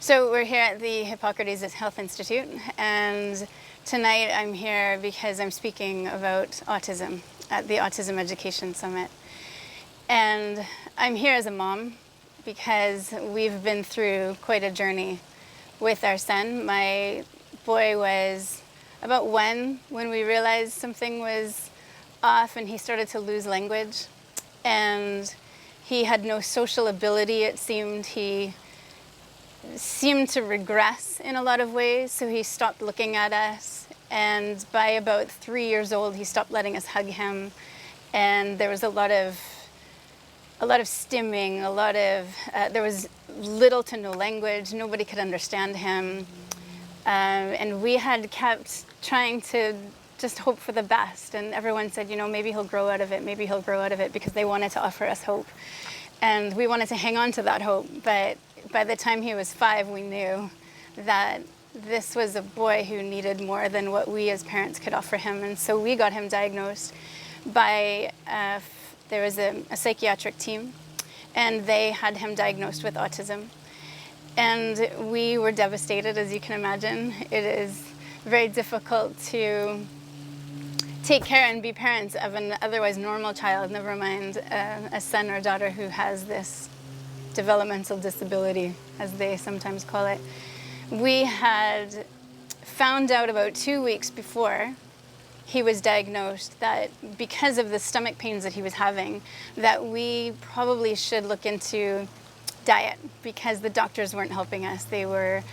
So we're here at the Hippocrates Health Institute, and tonight I'm here because I'm speaking about autism at the Autism Education Summit. And I'm here as a mom because we've been through quite a journey with our son. My boy was about one when we realized something was off and he started to lose language. And he had no social ability, it seemed. He seemed to regress in a lot of ways, so he stopped looking at us. And by about 3 years old, he stopped letting us hug him. And there was a lot of stimming, there was little to no language. Nobody could understand him. And we had kept trying to just hope for the best. And everyone said, maybe he'll grow out of it, maybe he'll grow out of it, because they wanted to offer us hope. And we wanted to hang on to that hope. But by the time he was 5, we knew that this was a boy who needed more than what we as parents could offer him. And so we got him diagnosed by, there was a psychiatric team, and they had him diagnosed with autism. And we were devastated, as you can imagine. It is very difficult to take care and be parents of an otherwise normal child, never mind a son or daughter who has this developmental disability, as they sometimes call it. We had found out about 2 weeks before he was diagnosed that because of the stomach pains that he was having, that we probably should look into diet, because the doctors weren't helping us. They were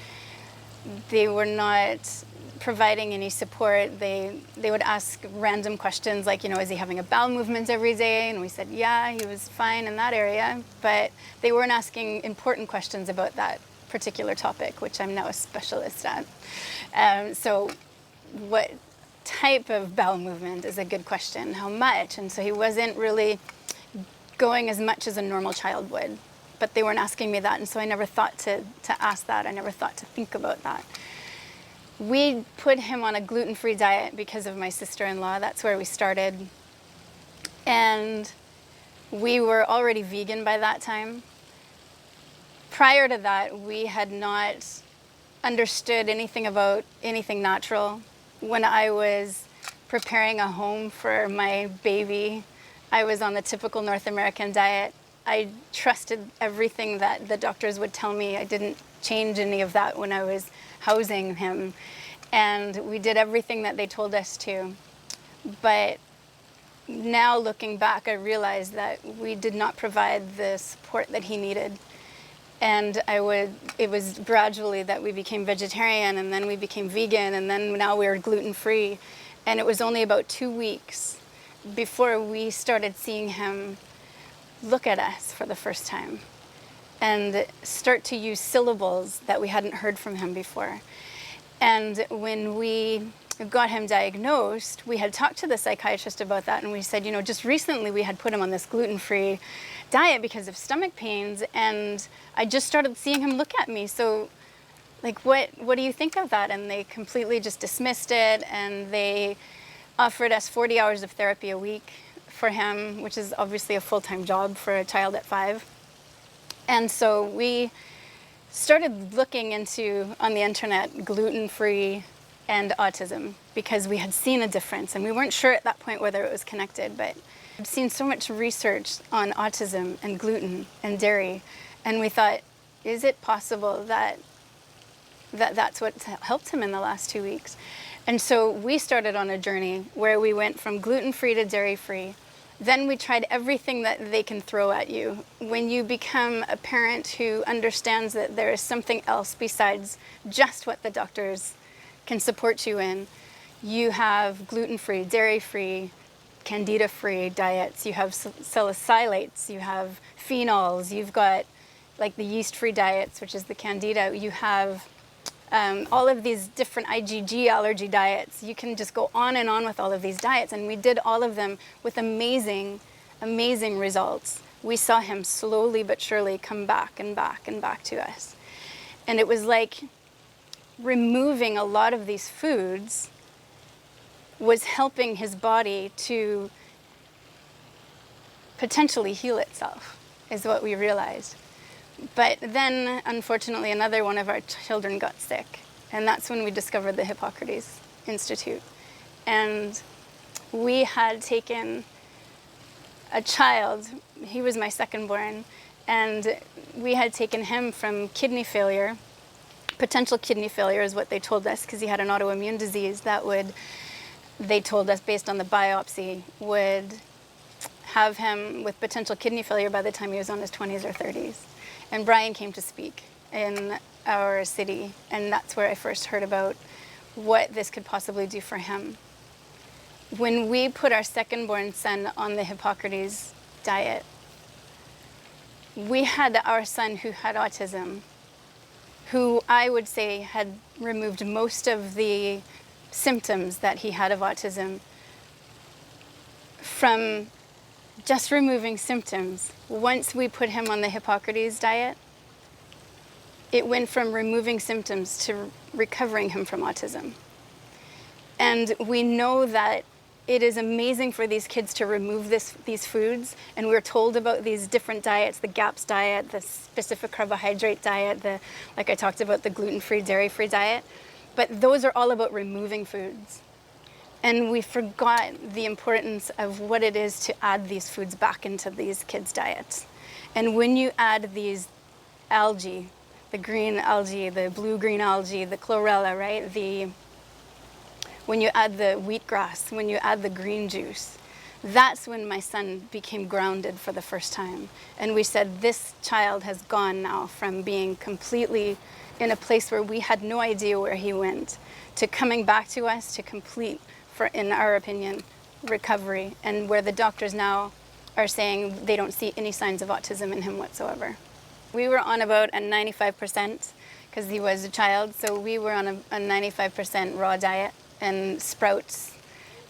not providing any support. They would ask random questions like, is he having a bowel movement every day? And we said, yeah, he was fine in that area. But they weren't asking important questions about that particular topic, which I'm now a specialist at. So what type of bowel movement is a good question? How much? And so he wasn't really going as much as a normal child would. But they weren't asking me that, and so I never thought to ask that. I never thought to think about that. We put him on a gluten-free diet because of my sister-in-law. That's where we started. And we were already vegan by that time. Prior to that, we had not understood anything about anything natural. When I was preparing a home for my baby, I was on the typical North American diet. I trusted everything that the doctors would tell me. I didn't change any of that when I was housing him. And we did everything that they told us to. But now looking back, I realized that we did not provide the support that he needed. And it was gradually that we became vegetarian, and then we became vegan, and then now we are gluten-free. And it was only about 2 weeks before we started seeing him look at us for the first time and start to use syllables that we hadn't heard from him before. And when we got him diagnosed, we had talked to the psychiatrist about that, and we said, just recently we had put him on this gluten-free diet because of stomach pains, and I just started seeing him look at me. So, what do you think of that? And they completely just dismissed it, and they offered us 40 hours of therapy a week for him, which is obviously a full-time job for a child at 5. And so we started looking into, on the internet, gluten-free and autism, because we had seen a difference, and we weren't sure at that point whether it was connected, but I'd seen so much research on autism and gluten and dairy, and we thought, is it possible that that's what helped him in the last 2 weeks? And so we started on a journey where we went from gluten-free to dairy-free. Then we tried everything that they can throw at you. When you become a parent who understands that there is something else besides just what the doctors can support you in, you have gluten-free, dairy-free, candida-free diets, you have salicylates, you have phenols, you've got the yeast-free diets, which is the candida, you have all of these different IgG allergy diets. You can just go on and on with all of these diets. And we did all of them with amazing, amazing results. We saw him slowly but surely come back and back and back to us. And it was like removing a lot of these foods was helping his body to potentially heal itself, is what we realized. But then, unfortunately, another one of our children got sick. And that's when we discovered the Hippocrates Institute. And we had taken a child, he was my second born, and we had taken him from kidney failure. Potential kidney failure is what they told us, because he had an autoimmune disease that would, they told us based on the biopsy, would have him with potential kidney failure by the time he was on his 20s or 30s. And Brian came to speak in our city, and that's where I first heard about what this could possibly do for him. When we put our second-born son on the Hippocrates diet, we had our son who had autism, who I would say had removed most of the symptoms that he had of autism. From just removing symptoms, once we put him on the Hippocrates diet, it went from removing symptoms to recovering him from autism. And we know that it is amazing for these kids to remove these foods, and we're told about these different diets, the GAPS diet, the specific carbohydrate diet, like I talked about, the gluten-free, dairy-free diet, but those are all about removing foods. And we forgot the importance of what it is to add these foods back into these kids' diets. And when you add these algae, the green algae, the blue-green algae, the chlorella, right? When you add the wheatgrass, when you add the green juice, that's when my son became grounded for the first time. And we said, this child has gone now from being completely in a place where we had no idea where he went, to coming back to us to complete, in our opinion, recovery, and where the doctors now are saying they don't see any signs of autism in him whatsoever. We were on about a 95%, because he was a child, so we were on a 95% raw diet and sprouts.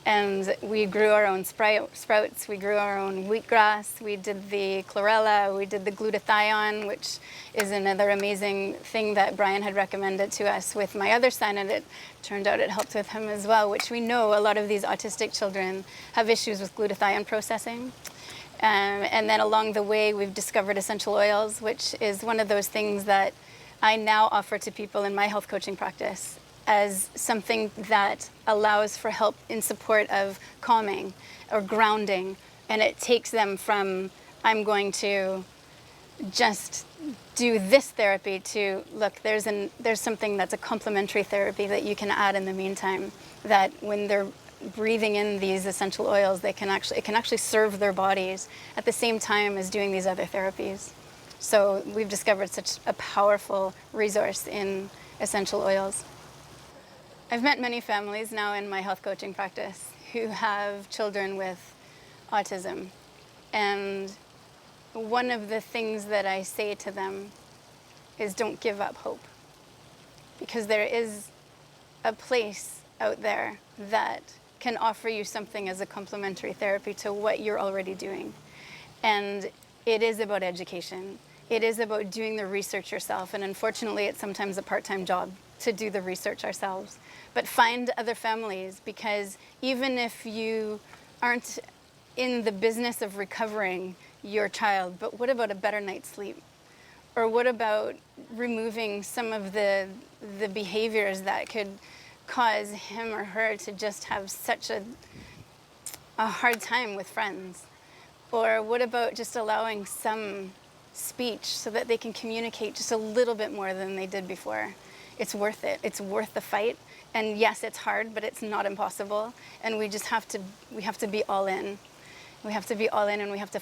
And we grew our own sprouts, we grew our own wheatgrass, we did the chlorella, we did the glutathione, which is another amazing thing that Brian had recommended to us with my other son, and it turned out it helped with him as well, which we know a lot of these autistic children have issues with glutathione processing. And then along the way, we've discovered essential oils, which is one of those things that I now offer to people in my health coaching practice as something that allows for help in support of calming or grounding. And it takes them from, I'm going to just do this therapy, to, look, there's something that's a complementary therapy that you can add in the meantime, that when they're breathing in these essential oils, it can actually serve their bodies at the same time as doing these other therapies. So we've discovered such a powerful resource in essential oils. I've met many families now in my health coaching practice who have children with autism. And one of the things that I say to them is, don't give up hope. Because there is a place out there that can offer you something as a complementary therapy to what you're already doing. And it is about education. It is about doing the research yourself. And unfortunately, it's sometimes a part-time job to do the research ourselves. But find other families, because even if you aren't in the business of recovering your child, but what about a better night's sleep? Or what about removing some of the behaviors that could cause him or her to just have such a hard time with friends? Or what about just allowing some speech so that they can communicate just a little bit more than they did before? It's worth it. It's worth the fight. And yes, it's hard, but it's not impossible. And we just have to be all in. We have to be all in, and we have to